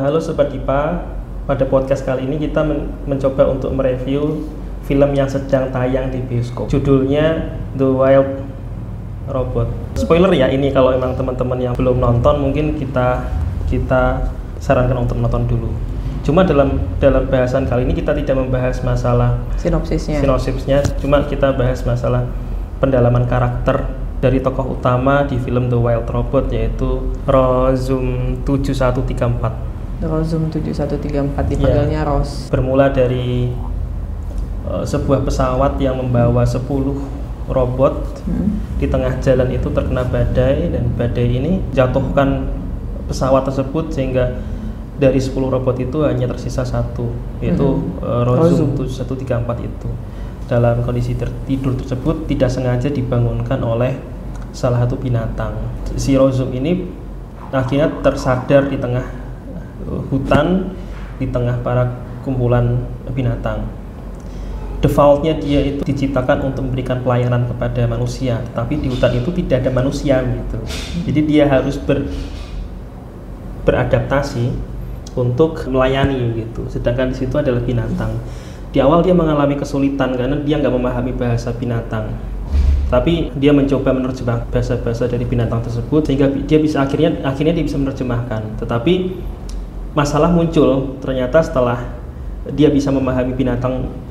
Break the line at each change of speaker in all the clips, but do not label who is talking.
Halo Sobat Dipa, pada podcast kali ini kita mencoba untuk mereview film yang sedang tayang di bioskop. Judulnya The Wild Robot. Spoiler ya ini, kalau emang teman-teman yang belum nonton mungkin kita sarankan untuk nonton dulu. Cuma dalam bahasan kali ini kita tidak membahas masalah sinopsisnya, cuma kita bahas masalah pendalaman karakter dari tokoh utama di film The Wild Robot, yaitu Rozum 7134.
Rozum 7134, dipanggilnya Ros.
Bermula dari sebuah pesawat yang membawa 10 robot. Di tengah jalan itu terkena badai, dan badai ini jatuhkan pesawat tersebut sehingga dari 10 robot itu hanya tersisa satu, yaitu Rozum 7134 itu. Dalam kondisi tertidur tersebut tidak sengaja dibangunkan oleh salah satu binatang. Si Rozum ini akhirnya tersadar di tengah hutan, di tengah para kumpulan binatang. Defaultnya dia itu diciptakan untuk memberikan pelayanan kepada manusia, tapi di hutan itu tidak ada manusia gitu. Jadi dia harus beradaptasi untuk melayani gitu. Sedangkan di situ adalah binatang. Di awal dia mengalami kesulitan karena dia nggak memahami bahasa binatang. Tapi dia mencoba menerjemah bahasa-bahasa dari binatang tersebut sehingga dia bisa akhirnya dia bisa menerjemahkan. Tetapi masalah muncul ternyata setelah dia bisa memahami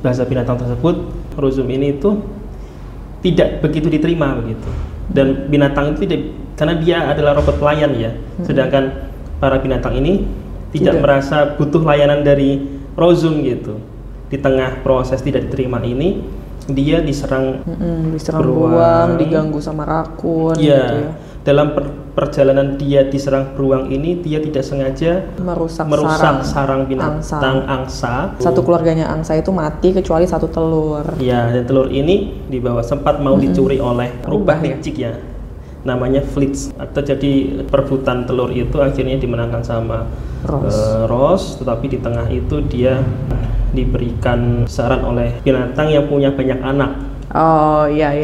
bahasa binatang tersebut. Rozum ini itu tidak begitu diterima begitu, dan binatang itu tidak, karena dia adalah robot pelayan ya, sedangkan para binatang ini tidak merasa butuh layanan dari Rozum gitu. Di tengah proses tidak diterima ini, dia diserang
beruang, diganggu sama rakun gitu ya.
Dalam perjalanan dia diserang beruang ini, dia tidak sengaja merusak sarang binatang angsa.
Satu keluarganya angsa itu mati kecuali satu telur.
Ya, dan telur ini dibawa sempat mau dicuri oleh rubah licik ya, namanya Flitz. Terjadi perebutan telur itu, akhirnya dimenangkan sama Ros. Tetapi di tengah itu dia diberikan saran oleh binatang yang punya banyak anak.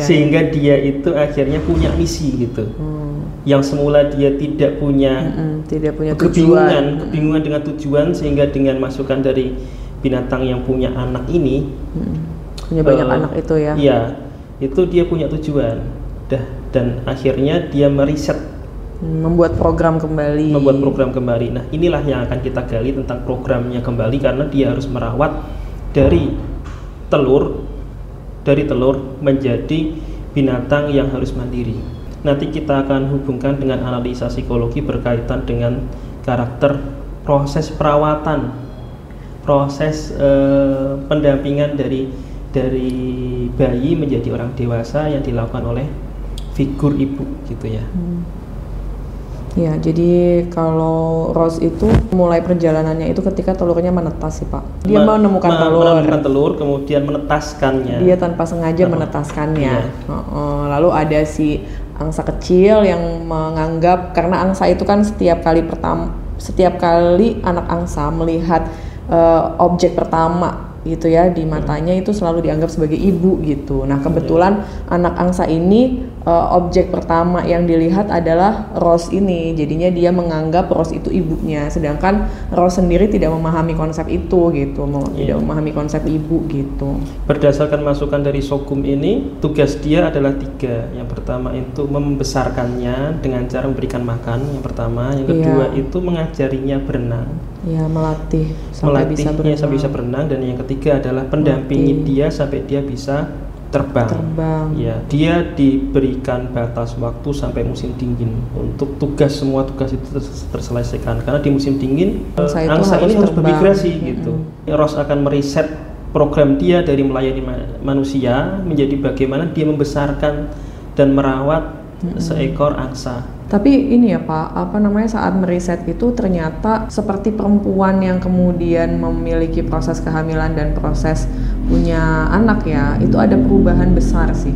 Sehingga dia itu akhirnya punya misi gitu. Yang semula dia tidak punya kebingungan dengan tujuan, sehingga dengan masukan dari binatang yang punya anak ini,
punya banyak anak itu ya.
Iya, itu dia punya tujuan. Dan akhirnya dia meriset,
membuat program kembali.
Nah, inilah yang akan kita gali tentang programnya kembali, karena dia harus merawat dari telur menjadi binatang yang harus mandiri. Nanti kita akan hubungkan dengan analisa psikologi berkaitan dengan karakter, proses perawatan, proses pendampingan dari bayi menjadi orang dewasa yang dilakukan oleh figur ibu gitu ya.
Ya, jadi kalau Ros itu mulai perjalanannya itu ketika telurnya menetas sih Pak. Dia menemukan
telur, kemudian menetaskannya.
Dia tanpa sengaja menetaskannya. Lalu ada si angsa kecil yang menganggap, karena angsa itu kan setiap kali anak angsa melihat objek pertama gitu ya di matanya, itu selalu dianggap sebagai ibu gitu. Nah, kebetulan anak angsa ini objek pertama yang dilihat adalah Ros ini, jadinya dia menganggap Ros itu ibunya, sedangkan Ros sendiri tidak memahami konsep itu gitu, tidak memahami konsep ibu gitu.
Berdasarkan masukan dari Sogum ini, tugas dia adalah 3. Yang pertama itu membesarkannya dengan cara memberikan makan, yang pertama. Yang kedua itu mengajarinya berenang.
Ya, melatihnya sampai
bisa berenang. Dan yang ketiga adalah pendampingi dia sampai dia bisa terbang. Ya, dia diberikan batas waktu sampai musim dingin untuk semua tugas itu terselesaikan. Karena di musim dingin angsa ini harus bermigrasi gitu. Ros akan meriset program dia dari melayani manusia menjadi bagaimana dia membesarkan dan merawat seekor angsa.
Tapi ini ya Pak, saat meriset itu ternyata seperti perempuan yang kemudian memiliki proses kehamilan dan proses punya anak ya, itu ada perubahan besar sih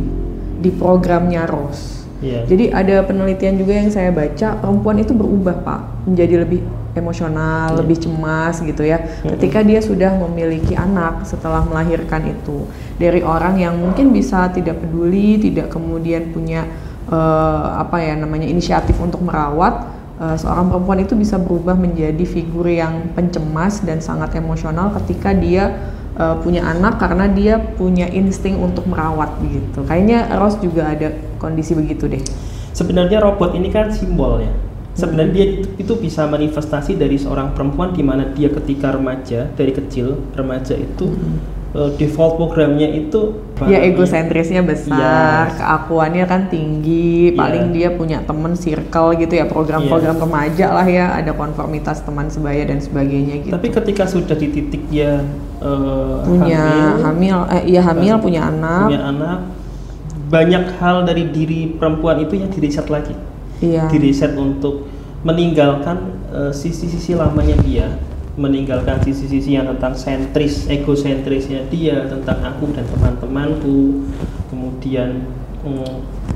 di programnya Ros. Jadi ada penelitian juga yang saya baca, perempuan itu berubah Pak, menjadi lebih emosional, lebih cemas gitu ya, ketika dia sudah memiliki anak setelah melahirkan itu. Dari orang yang mungkin bisa tidak peduli, tidak kemudian punya inisiatif untuk merawat, seorang perempuan itu bisa berubah menjadi figur yang pencemas dan sangat emosional ketika dia punya anak karena dia punya insting untuk merawat begitu. Kayaknya Rose juga ada kondisi begitu deh.
Sebenarnya robot ini kan simbol ya. Sebenarnya dia itu bisa manifestasi dari seorang perempuan di mana dia ketika remaja, dari kecil remaja itu default programnya itu
ya egosentrisnya besar, keakuannya kan tinggi, paling dia punya temen circle gitu ya, program-program remaja lah ya, ada konformitas teman sebaya dan sebagainya gitu.
Tapi ketika sudah di titik dia
punya hamil, punya anak, banyak hal dari diri perempuan itu yang direset lagi. Direset untuk meninggalkan sisi-sisi lamanya dia, meninggalkan sisi-sisi yang tentang egosentrisnya dia, tentang aku dan teman-temanku, kemudian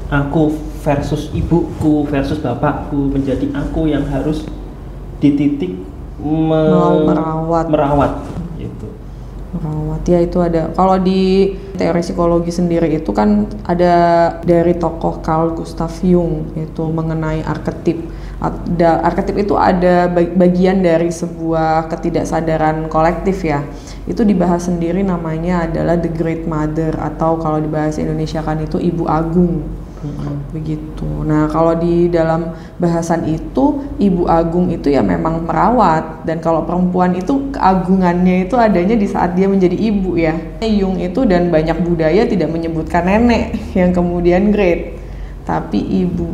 aku versus ibuku versus bapakku, menjadi aku yang harus di titik merawat gitu. Merawat ya, itu ada. Kalau di teori psikologi sendiri itu kan ada dari tokoh Carl Gustav Jung itu mengenai arketip. Arketip itu ada bagian dari sebuah ketidaksadaran kolektif ya. Itu dibahas sendiri, namanya adalah The Great Mother, atau kalau di bahasa Indonesia kan itu Ibu Agung. Begitu. Nah, kalau di dalam bahasan itu Ibu Agung itu ya memang merawat, dan kalau perempuan itu keagungannya itu adanya di saat dia menjadi ibu ya. Jung itu dan banyak budaya tidak menyebutkan nenek yang kemudian great, tapi ibu,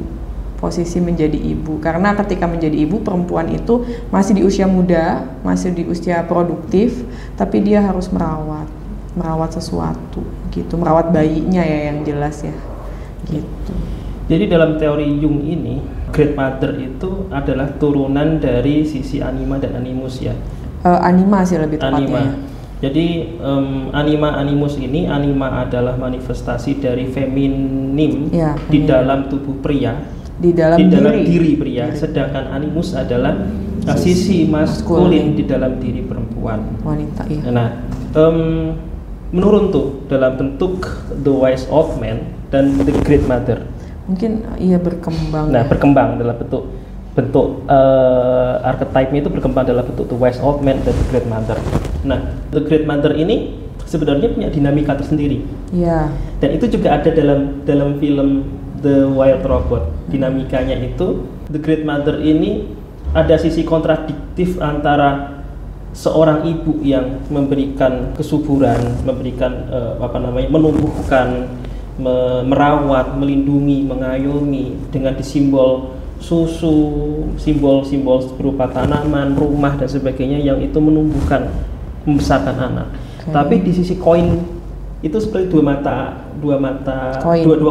posisi menjadi ibu, karena ketika menjadi ibu perempuan itu masih di usia muda, masih di usia produktif, tapi dia harus merawat sesuatu gitu, merawat bayinya ya yang jelas ya gitu.
Jadi dalam teori Jung ini, Great Mother itu adalah turunan dari sisi anima dan animus ya.
Anima sih lebih tepatnya.
Jadi animus ini, anima adalah manifestasi dari feminim di dalam tubuh pria, di dalam diri pria, sedangkan animus adalah sisi maskulin di dalam diri perempuan,
wanita ya.
Nah, menurun tuh dalam bentuk The Wise Old Man dan The Great Mother.
Mungkin iya berkembang.
Nah, berkembang dalam bentuk archetype-nya itu berkembang dalam bentuk The Wise Old Man dan The Great Mother. Nah, The Great Mother ini sebenarnya punya dinamika tersendiri.
Iya.
Dan itu juga ada dalam film The Wild Robot. Dinamikanya itu The Great Mother ini ada sisi kontradiktif antara seorang ibu yang memberikan kesuburan, memberikan menumbuhkan, merawat, melindungi, mengayomi dengan simbol susu, simbol-simbol berupa tanaman, rumah dan sebagainya yang itu menumbuhkan, membesarkan anak. Tapi di sisi koin itu seperti dua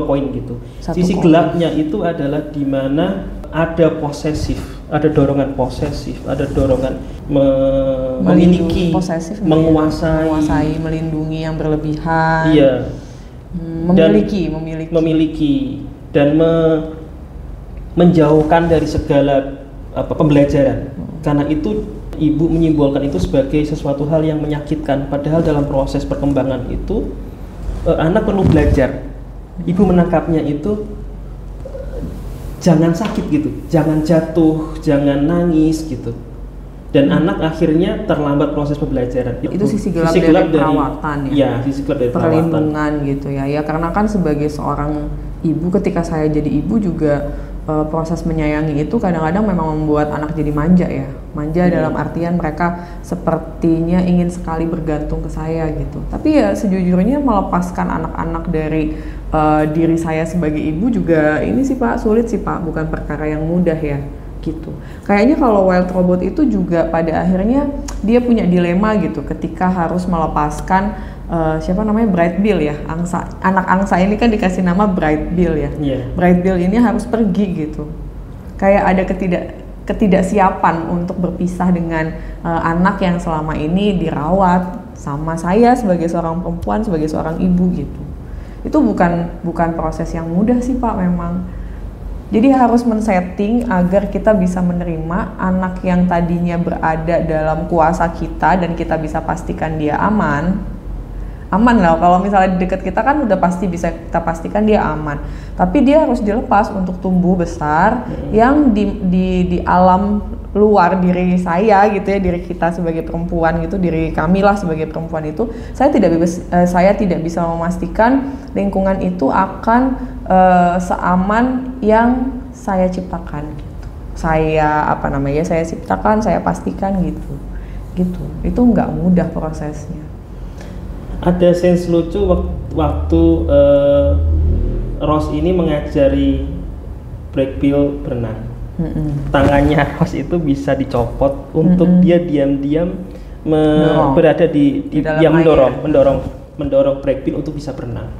koin gitu. Sisi gelapnya itu adalah di mana ada posesif, ada dorongan posesif, ada dorongan memiliki, menguasai,
melindungi yang berlebihan.
Iya.
Memiliki
dan menjauhkan dari segala pembelajaran. Karena itu ibu menyimbolkan itu sebagai sesuatu hal yang menyakitkan, padahal dalam proses perkembangan itu anak perlu belajar. Ibu menangkapnya itu jangan sakit gitu, jangan jatuh, jangan nangis gitu. Dan anak akhirnya terlambat proses pembelajaran.
Itu sisi gelap dari perawatan ya.
Iya, sisi gelap dari
perlindungan gitu ya. Ya karena kan sebagai seorang ibu, ketika saya jadi ibu juga proses menyayangi itu kadang-kadang memang membuat anak jadi manja ya. Manja dalam artian mereka sepertinya ingin sekali bergantung ke saya gitu. Tapi ya sejujurnya melepaskan anak-anak dari diri saya sebagai ibu juga ini sih Pak, sulit sih Pak, bukan perkara yang mudah ya gitu. Kayaknya kalau Wild Robot itu juga pada akhirnya dia punya dilema gitu ketika harus melepaskan Bright Bill ya, anak angsa ini kan dikasih nama Bright Bill ya. Bright Bill ini harus pergi gitu. Kayak ada ketidaksiapan untuk berpisah dengan anak yang selama ini dirawat sama saya sebagai seorang perempuan, sebagai seorang ibu gitu. Itu bukan proses yang mudah sih Pak memang. Jadi harus men-setting agar kita bisa menerima anak yang tadinya berada dalam kuasa kita dan kita bisa pastikan dia aman aman lah. Kalau misalnya di dekat kita kan udah pasti bisa kita pastikan dia aman. Tapi dia harus dilepas untuk tumbuh besar yang di alam luar diri saya gitu ya, diri kita sebagai perempuan gitu, diri kami lah sebagai perempuan itu, saya tidak bisa memastikan lingkungan itu akan seaman yang saya ciptakan gitu. Saya ciptakan, saya pastikan gitu. Itu nggak mudah prosesnya.
Ada sense lucu waktu Rose ini mengajari Black Bill berenang. Tangannya Rose itu bisa dicopot untuk dia diam-diam berada di dia mendorong Black Bill untuk bisa berenang.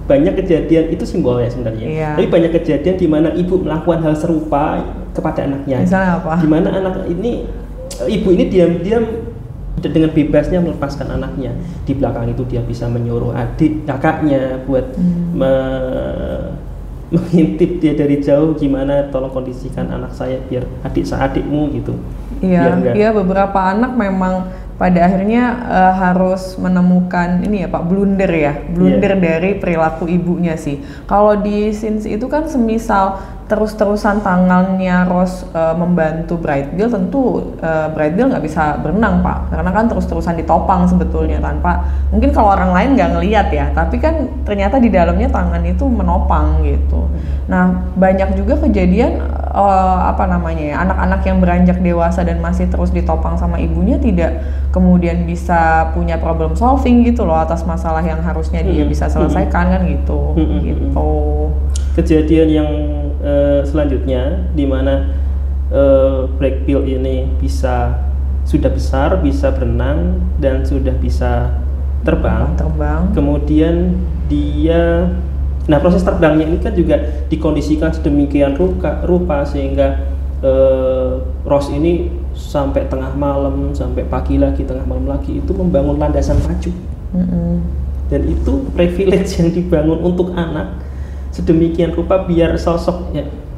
Banyak kejadian itu simbolnya sebenarnya. Tapi banyak kejadian di mana ibu melakukan hal serupa kepada anaknya.
Misalnya apa?
Di mana ibu ini diam-diam dengan bebasnya melepaskan anaknya. Di belakang itu dia bisa menyuruh kakaknya buat mengintip dia dari jauh, gimana tolong kondisikan anak saya biar adikmu gitu.
Iya, beberapa anak memang pada akhirnya harus menemukan blunder dari perilaku ibunya sih. Kalau di scenes itu kan semisal terus-terusan tangannya Rose membantu Bright Bill, tentu Bright Bill nggak bisa berenang Pak, karena kan terus-terusan ditopang sebetulnya tanpa, mungkin kalau orang lain nggak ngelihat ya, tapi kan ternyata di dalamnya tangan itu menopang gitu. Nah banyak juga kejadian anak-anak yang beranjak dewasa dan masih terus ditopang sama ibunya tidak kemudian bisa punya problem solving gitu loh atas masalah yang harusnya dia bisa selesaikan kan gitu.
Kejadian yang selanjutnya di mana Black Bill ini sudah besar, bisa berenang dan sudah bisa terbang. Kemudian proses terbangnya ini kan juga dikondisikan sedemikian rupa sehingga Rose ini sampai tengah malam, sampai pagi lagi, tengah malam lagi itu membangun landasan pacu. Dan itu privilege yang dibangun untuk anak sedemikian rupa biar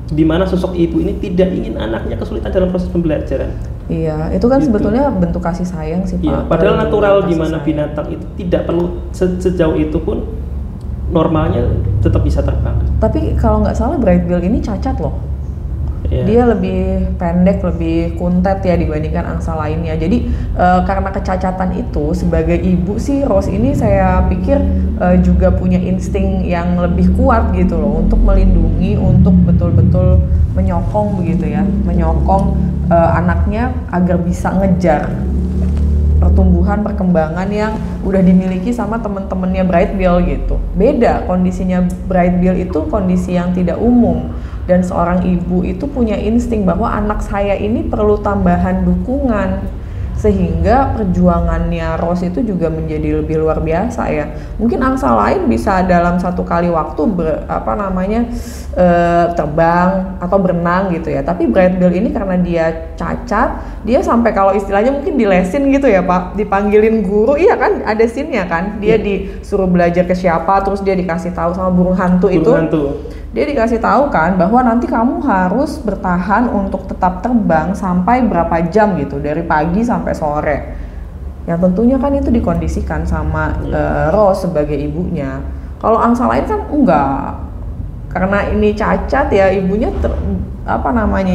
di mana sosok ibu ini tidak ingin anaknya kesulitan dalam proses pembelajaran.
Iya, itu kan sebetulnya bentuk kasih sayang sih Pak.
Iya, padahal natural di mana binatang itu tidak perlu sejauh itu pun normalnya tetap bisa terbang.
Tapi kalau nggak salah Bright Bill ini cacat loh. Dia lebih pendek, lebih kuntet ya dibandingkan angsa lainnya. Jadi karena kecacatan itu, sebagai ibu sih Rose ini saya pikir juga punya insting yang lebih kuat gitu loh untuk melindungi, untuk betul-betul menyokong begitu ya, menyokong anaknya agar bisa ngejar perkembangan yang udah dimiliki sama temen-temennya Bright Bill gitu. Beda kondisinya Bright Bill itu kondisi yang tidak umum. Dan seorang ibu itu punya insting bahwa anak saya ini perlu tambahan dukungan, sehingga perjuangannya Rose itu juga menjadi lebih luar biasa ya. Mungkin angsa lain bisa dalam satu kali waktu terbang atau berenang gitu ya, tapi Bright Bill ini karena dia cacat, dia sampai kalau istilahnya mungkin dilesin gitu ya Pak, dipanggilin guru, iya kan ada scene-nya kan, dia disuruh belajar ke siapa, terus dia dikasih tahu sama burung hantu. Dia dikasih tahu kan bahwa nanti kamu harus bertahan untuk tetap terbang sampai berapa jam gitu, dari pagi sampai sore. Yang tentunya kan itu dikondisikan sama Rose sebagai ibunya. Kalau angsa lain kan enggak. Karena ini cacat ya, ibunya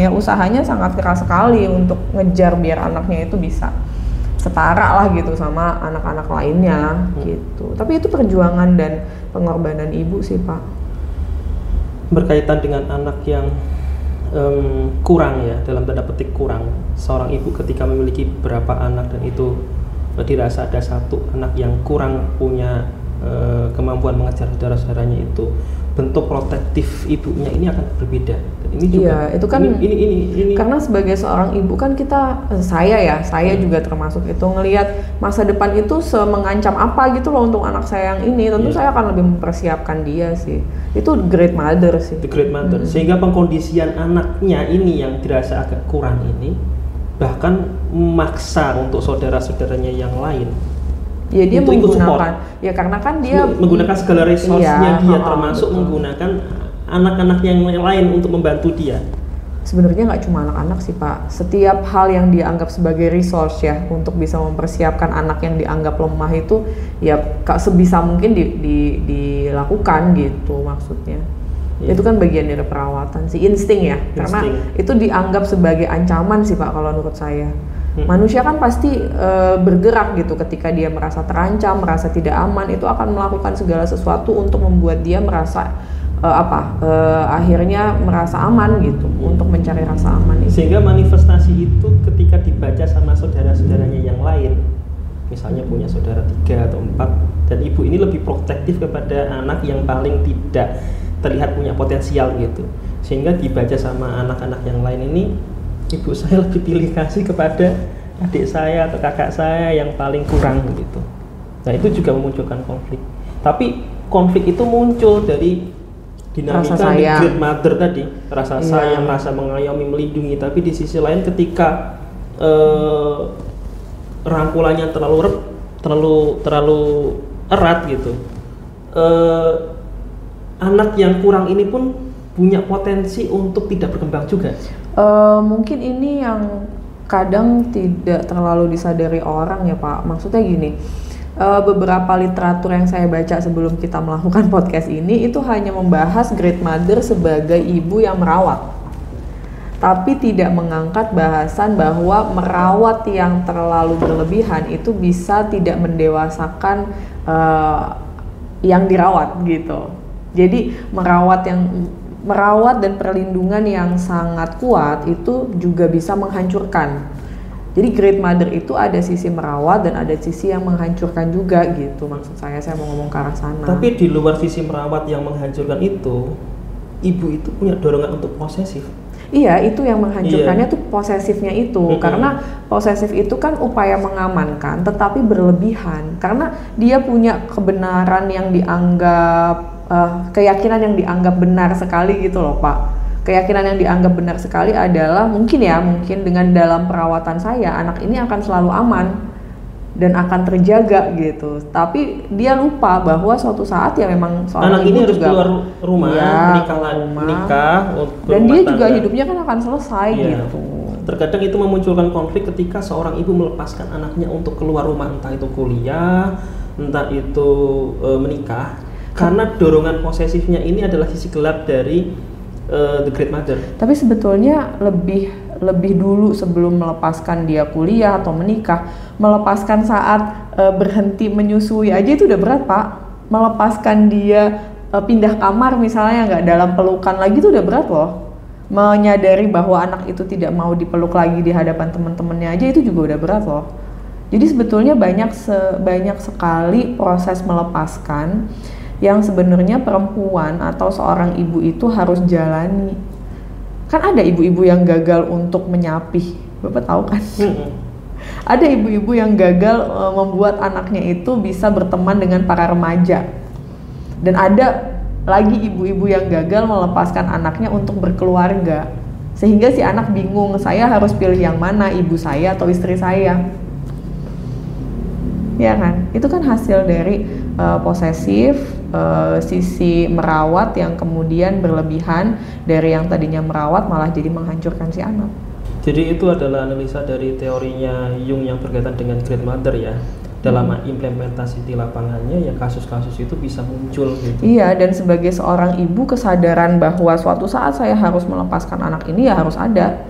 usahanya sangat keras sekali untuk ngejar biar anaknya itu bisa setara lah gitu sama anak-anak lainnya gitu. Tapi itu perjuangan dan pengorbanan ibu sih Pak.
Berkaitan dengan anak yang kurang ya, dalam tanda petik kurang, seorang ibu ketika memiliki beberapa anak dan itu dirasa ada satu anak yang kurang punya kemampuan mengejar saudara-saudaranya, itu bentuk protektif ibunya ini akan berbeda. Dan ini juga
itu kan
ini
karena sebagai seorang ibu kan saya juga termasuk itu ngelihat masa depan itu mengancam apa gitu loh untuk anak saya yang ini, tentu saya akan lebih mempersiapkan dia sih. Itu great mother sih.
The great mother. Sehingga pengkondisian anaknya ini yang dirasa agak kurang ini bahkan memaksa untuk saudara-saudaranya yang lain.
Ya dia menggunakan, ya karena kan dia
menggunakan segala resource-nya dia, termasuk menggunakan anak-anak yang lain untuk membantu dia.
sebenarnya nggak cuma anak-anak sih Pak, setiap hal yang dia anggap sebagai resource ya untuk bisa mempersiapkan anak yang dianggap lemah itu ya sebisa mungkin dilakukan gitu maksudnya. Itu kan bagian dari perawatan sih, insting ya, karena itu dianggap sebagai ancaman sih Pak kalau menurut saya. Manusia kan pasti bergerak gitu ketika dia merasa terancam, merasa tidak aman, itu akan melakukan segala sesuatu untuk membuat dia merasa akhirnya merasa aman gitu, untuk mencari rasa aman itu.
Sehingga manifestasi itu ketika dibaca sama saudara-saudaranya yang lain, misalnya punya saudara 3 atau 4, dan ibu ini lebih protektif kepada anak yang paling tidak terlihat punya potensial gitu, sehingga dibaca sama anak-anak yang lain ini, ibu saya lebih pilih kasih kepada adik saya atau kakak saya yang paling kurang gitu. Nah itu juga memunculkan konflik, tapi konflik itu muncul dari dinamika di great mother tadi, rasa sayang, rasa mengayomi, melindungi, tapi di sisi lain ketika rangkulannya terlalu erat gitu, anak yang kurang ini pun punya potensi untuk tidak berkembang juga.
Mungkin ini yang kadang tidak terlalu disadari orang ya Pak, maksudnya gini, beberapa literatur yang saya baca sebelum kita melakukan podcast ini itu hanya membahas great mother sebagai ibu yang merawat, tapi tidak mengangkat bahasan bahwa merawat yang terlalu berlebihan itu bisa tidak mendewasakan yang dirawat gitu. Jadi merawat dan perlindungan yang sangat kuat itu juga bisa menghancurkan. Jadi great mother itu ada sisi merawat dan ada sisi yang menghancurkan juga gitu, maksud saya mau ngomong ke arah sana.
Tapi di luar sisi merawat yang menghancurkan itu, ibu itu punya dorongan untuk posesif.
Iya, itu yang menghancurkannya tuh posesifnya itu, karena posesif itu kan upaya mengamankan tetapi berlebihan, karena dia punya kebenaran yang dianggap keyakinan yang dianggap benar sekali gitu loh Pak. Keyakinan yang dianggap benar sekali adalah mungkin dengan dalam perawatan saya anak ini akan selalu aman dan akan terjaga gitu. Tapi dia lupa bahwa suatu saat ya memang
anak ini harus keluar rumah, menikah,
dan dia juga hidupnya kan akan selesai gitu.
Terkadang itu memunculkan konflik ketika seorang ibu melepaskan anaknya untuk keluar rumah, entah itu kuliah, entah itu menikah, karena dorongan posesifnya ini adalah sisi gelap dari the great mother.
Tapi sebetulnya lebih dulu sebelum melepaskan dia kuliah atau menikah, melepaskan saat berhenti menyusui aja itu udah berat Pak. Melepaskan dia pindah kamar misalnya, nggak dalam pelukan lagi itu udah berat loh. Menyadari bahwa anak itu tidak mau dipeluk lagi di hadapan teman-temannya aja itu juga udah berat loh. Jadi sebetulnya banyak sekali proses melepaskan yang sebenarnya perempuan atau seorang ibu itu harus jalani. Kan ada ibu-ibu yang gagal untuk menyapih, Bapak tahu kan? Ada ibu-ibu yang gagal membuat anaknya itu bisa berteman dengan para remaja. Dan ada lagi ibu-ibu yang gagal melepaskan anaknya untuk berkeluarga. Sehingga si anak bingung, saya harus pilih yang mana, ibu saya atau istri saya. Ya kan? Itu kan hasil dari posesif, sisi merawat yang kemudian berlebihan, dari yang tadinya merawat malah jadi menghancurkan si anak.
Jadi itu adalah analisa dari teorinya Jung yang berkaitan dengan great mother ya. Dalam implementasi di lapangannya ya kasus-kasus itu bisa muncul gitu.
Iya, dan sebagai seorang ibu kesadaran bahwa suatu saat saya harus melepaskan anak ini ya harus ada.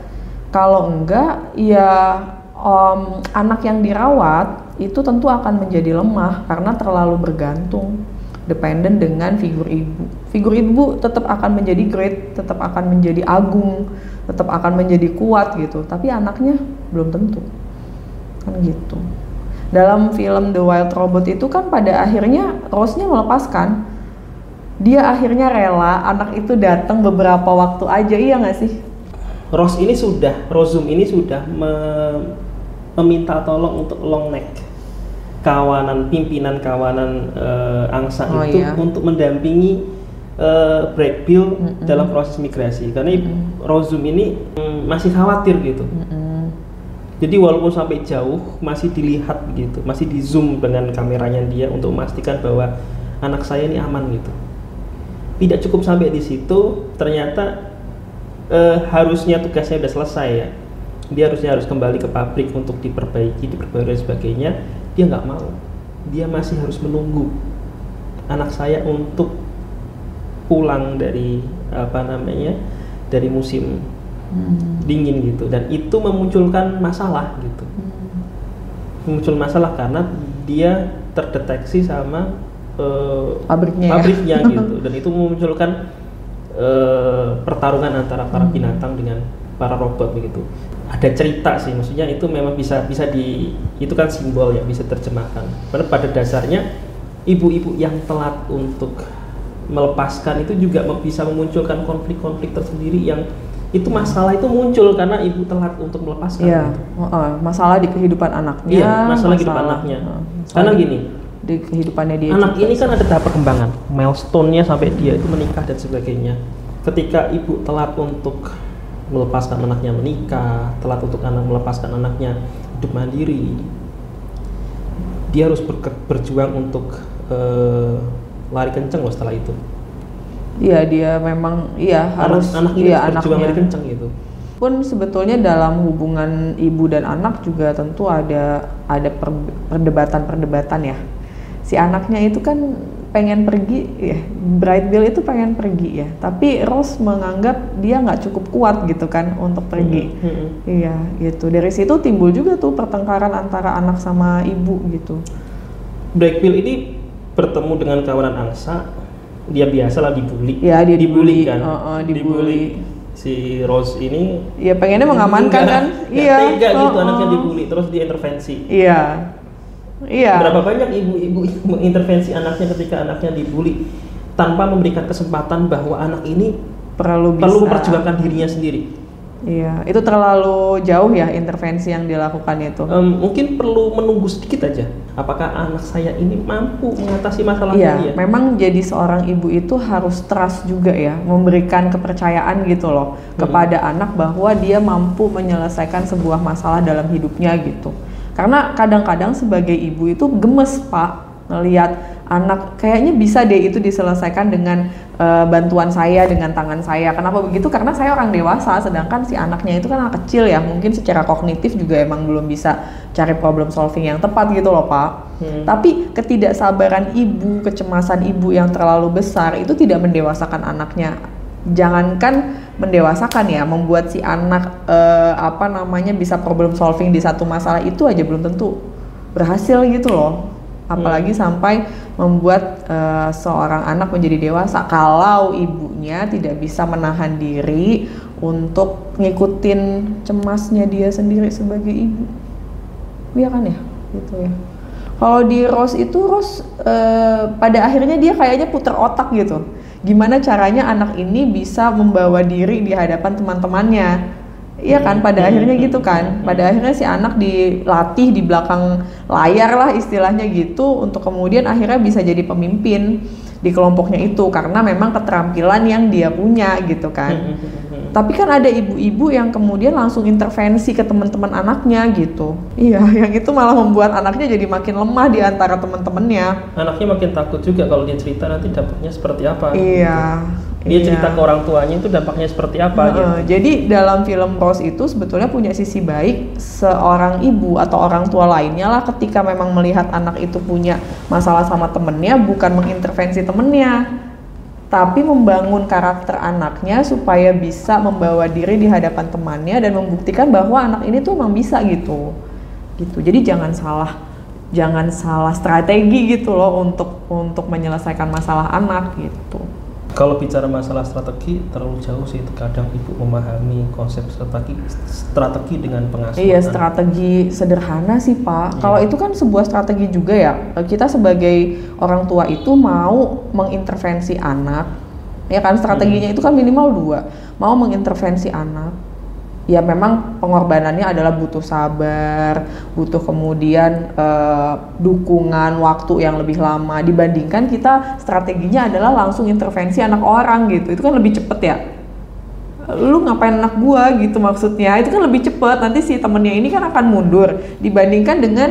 Kalau enggak ya anak yang dirawat itu tentu akan menjadi lemah karena terlalu bergantung, dependen dengan figur ibu. Figur ibu tetap akan menjadi great, tetap akan menjadi agung, tetap akan menjadi kuat gitu. Tapi anaknya belum tentu, kan gitu. Dalam film The Wild Robot itu kan pada akhirnya Rose-nya melepaskan. Dia akhirnya rela anak itu datang beberapa waktu aja, iya nggak sih?
Rozum ini sudah meminta tolong untuk long neck, pimpinan kawanan angsa untuk mendampingi Black Bill dalam proses migrasi, karena Rozum ini masih khawatir gitu. Jadi walaupun sampai jauh masih dilihat gitu, masih di zoom dengan kameranya dia untuk memastikan bahwa anak saya ini aman gitu. Tidak cukup sampai di situ, ternyata harusnya tugasnya udah selesai ya, dia harus kembali ke pabrik untuk diperbaiki dan sebagainya, dia nggak mau, dia masih harus menunggu anak saya untuk pulang dari dari musim dingin gitu, dan itu memunculkan masalah gitu. Muncul masalah karena dia terdeteksi sama pabriknya gitu, dan itu memunculkan pertarungan antara para binatang dengan para robot begitu. Ada cerita sih, maksudnya itu memang bisa itu kan simbol ya, bisa terjemahkan. Karena pada dasarnya ibu-ibu yang telat untuk melepaskan itu juga bisa memunculkan konflik-konflik tersendiri, yang itu masalah itu muncul karena ibu telat untuk melepaskan.
Iya, masalah di kehidupan anaknya.
Iya, masalah kehidupan anaknya. Karena gini,
di kehidupannya dia.
Anak ini kan ada tahap perkembangan, milestone-nya sampai dia itu menikah dan sebagainya. Ketika ibu telat untuk melepaskan anaknya menikah, telat untuk melepaskan anaknya hidup mandiri, dia harus berjuang untuk lari kenceng loh setelah itu.
Iya, dia memang harus
anak ini berjuang lari kenceng gitu.
Pun sebetulnya dalam hubungan ibu dan anak juga tentu ada perdebatan ya. Si anaknya itu kan pengen pergi ya, Bright Bill itu pengen pergi ya, tapi Rose menganggap dia nggak cukup kuat gitu kan untuk pergi. Iya gitu, dari situ timbul juga tuh pertengkaran antara anak sama ibu gitu.
Bright Bill ini bertemu dengan kawanan angsa, dia biasalah dibully.
Ya, dia
dibully kan,
dibully.
Si Rose ini
ya pengennya mengamankan kan,
iya tega gitu, anaknya dibully terus diintervensi.
Iya.
Berapa banyak ibu-ibu mengintervensi anaknya ketika anaknya dibully tanpa memberikan kesempatan bahwa anak ini perlu memperjuangkan dirinya sendiri.
Iya, itu terlalu jauh ya intervensi yang dilakukan itu.
Mungkin perlu menunggu sedikit aja. Apakah anak saya ini mampu mengatasi masalahnya dia?
Memang jadi seorang ibu itu harus trust juga ya, memberikan kepercayaan gitu loh kepada anak bahwa dia mampu menyelesaikan sebuah masalah dalam hidupnya gitu. Karena kadang-kadang sebagai ibu itu gemes Pak, ngelihat anak kayaknya bisa deh itu diselesaikan dengan bantuan saya, dengan tangan saya. Kenapa begitu? Karena saya orang dewasa, sedangkan si anaknya itu kan anak kecil ya, mungkin secara kognitif juga emang belum bisa cari problem solving yang tepat gitu loh Pak. Tapi ketidaksabaran ibu, kecemasan ibu yang terlalu besar itu tidak mendewasakan anaknya. Jangankan mendewasakan ya, membuat si anak bisa problem solving di satu masalah itu aja belum tentu berhasil gitu loh. Apalagi sampai membuat seorang anak menjadi dewasa kalau ibunya tidak bisa menahan diri untuk ngikutin cemasnya dia sendiri sebagai ibu. Iya kan ya, gitu ya. Kalau di Rose itu pada akhirnya dia kayaknya puter otak gitu. Gimana caranya anak ini bisa membawa diri di hadapan teman-temannya. Iya kan, pada akhirnya gitu kan. Pada akhirnya si anak dilatih di belakang layar lah istilahnya gitu, untuk kemudian akhirnya bisa jadi pemimpin di kelompoknya itu karena memang keterampilan yang dia punya gitu kan. Tapi kan ada ibu-ibu yang kemudian langsung intervensi ke teman-teman anaknya gitu. Iya, yang itu malah membuat anaknya jadi makin lemah di antara teman-temannya.
Anaknya makin takut juga kalau dia cerita nanti dampaknya seperti apa.
Iya.
Dia cerita ke orang tuanya itu dampaknya seperti apa gitu.
Jadi dalam film Rose itu sebetulnya punya sisi baik, seorang ibu atau orang tua lainnya lah ketika memang melihat anak itu punya masalah sama temennya, bukan mengintervensi temennya, tapi membangun karakter anaknya supaya bisa membawa diri di hadapan temannya dan membuktikan bahwa anak ini tuh emang bisa gitu. Jadi jangan salah strategi gitu loh untuk menyelesaikan masalah anak gitu.
Kalau bicara masalah strategi terlalu jauh sih, kadang ibu memahami konsep strategi dengan pengasuhan.
Iya, strategi sederhana sih Pak. Kalau itu kan sebuah strategi juga ya. Kita sebagai orang tua itu mau mengintervensi anak, ya kan, strateginya itu kan minimal 2. Mau mengintervensi anak, ya memang pengorbanannya adalah butuh sabar, butuh kemudian dukungan waktu yang lebih lama dibandingkan kita strateginya adalah langsung intervensi anak orang gitu. Itu kan lebih cepet ya. Lu ngapain anak gua gitu maksudnya, itu kan lebih cepet, nanti si temennya ini kan akan mundur dibandingkan dengan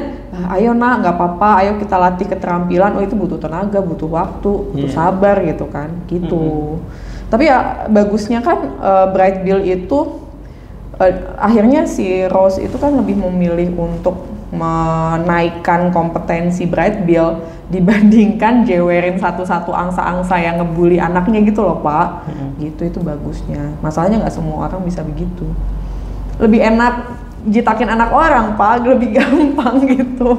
ayo nak nggak apa-apa, ayo kita latih keterampilan. Oh itu butuh tenaga, butuh waktu, butuh sabar gitu kan gitu. Tapi ya bagusnya kan Bright Bill itu akhirnya si Rose itu kan lebih memilih untuk menaikkan kompetensi Bright Bill dibandingkan jewerin satu-satu angsa-angsa yang ngebully anaknya gitu loh Pak. Gitu, itu bagusnya. Masalahnya nggak semua orang bisa begitu. Lebih enak jitakin anak orang Pak, lebih gampang gitu.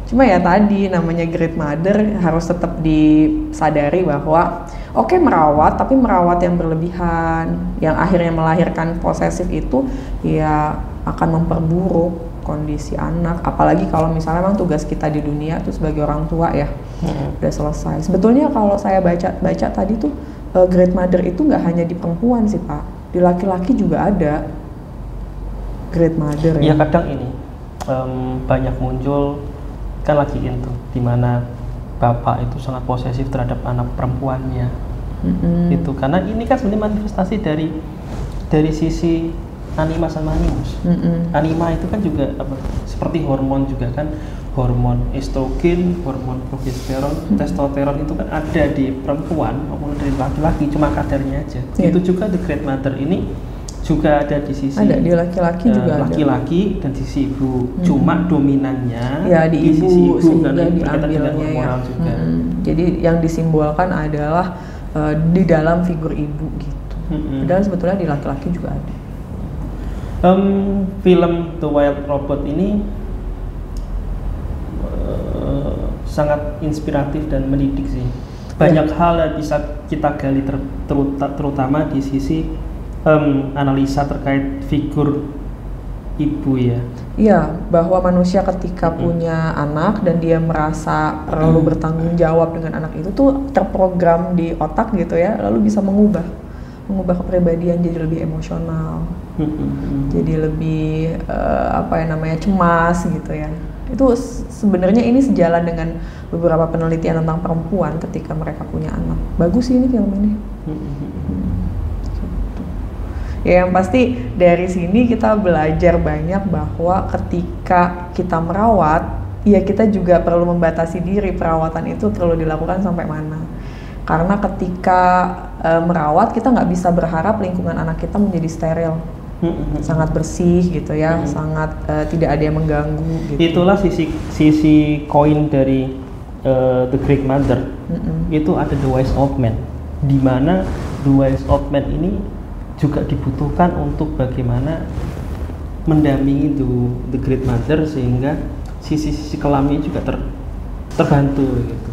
Cuma ya tadi namanya great mother harus tetap disadari bahwa oke, merawat, tapi merawat yang berlebihan, yang akhirnya melahirkan posesif itu ya akan memperburuk kondisi anak. Apalagi kalau misalnya memang tugas kita di dunia tuh sebagai orang tua ya udah selesai. Sebetulnya kalau saya baca tadi tuh great mother itu nggak hanya di perempuan sih Pak, di laki-laki juga ada great mother
ya. Kadang ini banyak muncul kan lagi itu dimana bapak itu sangat posesif terhadap anak perempuannya. Itu karena ini kan sebenarnya manifestasi dari sisi anima sama animus. Anima itu kan juga seperti hormon juga kan, hormon estrogen, hormon progesteron, testosteron itu kan ada di perempuan maupun dari laki-laki, cuma kadarnya aja. Itu juga the great mother ini juga ada di sisi
di laki-laki juga
laki-laki dan di sisi ibu, cuma dominannya
ya di
sisi ibu
sehingga diambilnya ya.
Juga.
Jadi yang disimbolkan adalah di dalam figur ibu gitu. Padahal sebetulnya di laki-laki juga ada.
Film The Wild Robot ini sangat inspiratif dan mendidik sih. Banyak hal yang bisa kita gali terutama di sisi analisa terkait figur ibu ya.
Iya, bahwa manusia ketika punya anak dan dia merasa perlu bertanggung jawab dengan anak itu tuh terprogram di otak gitu ya, lalu bisa mengubah kepribadian jadi lebih emosional, jadi lebih cemas gitu ya. Itu sebenarnya ini sejalan dengan beberapa penelitian tentang perempuan ketika mereka punya anak. Bagus sih ini film ini. Ya yang pasti dari sini kita belajar banyak bahwa ketika kita merawat, ya kita juga perlu membatasi diri perawatan itu perlu dilakukan sampai mana. Karena ketika merawat kita nggak bisa berharap lingkungan anak kita menjadi steril, sangat bersih gitu ya, sangat tidak ada yang mengganggu. Gitu.
Itulah sisi koin dari The Great Mother. Itu ada The Wise Old Man, di mana The Wise Old Man ini juga dibutuhkan untuk bagaimana mendampingi the great mother sehingga sisi-sisi kelamnya juga terbantu gitu.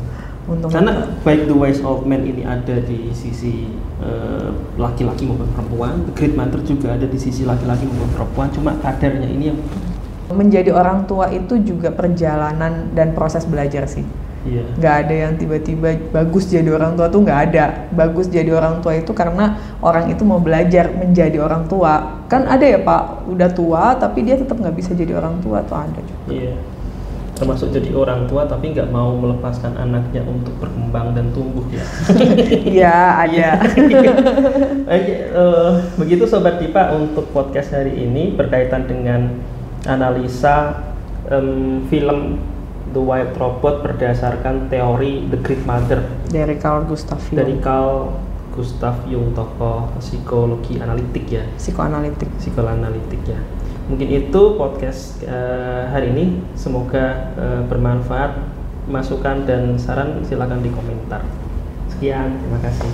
Karena baik the wise old man ini ada di sisi laki-laki maupun perempuan, the great mother juga ada di sisi laki-laki maupun perempuan, cuma kadarnya ini yang
menjadi orang tua itu juga perjalanan dan proses belajar sih. Nggak ada yang tiba-tiba bagus jadi orang tua tuh nggak ada. Bagus jadi orang tua itu karena orang itu mau belajar menjadi orang tua. Kan ada ya Pak, udah tua tapi dia tetap nggak bisa jadi orang tua tuh ada juga.
Iya. Termasuk jadi orang tua tapi nggak mau melepaskan anaknya untuk berkembang dan tumbuh ya.
Iya ada.
Begitu Sobat Dipa untuk podcast hari ini berkaitan dengan analisa film The Wild Robot berdasarkan teori The Great Mother
dari Carl Gustav
Jung, tokoh psikologi analitik ya. Psikoanalitik ya. Mungkin itu podcast hari ini. Semoga bermanfaat. Masukan dan saran silakan di komentar. Sekian, terima kasih.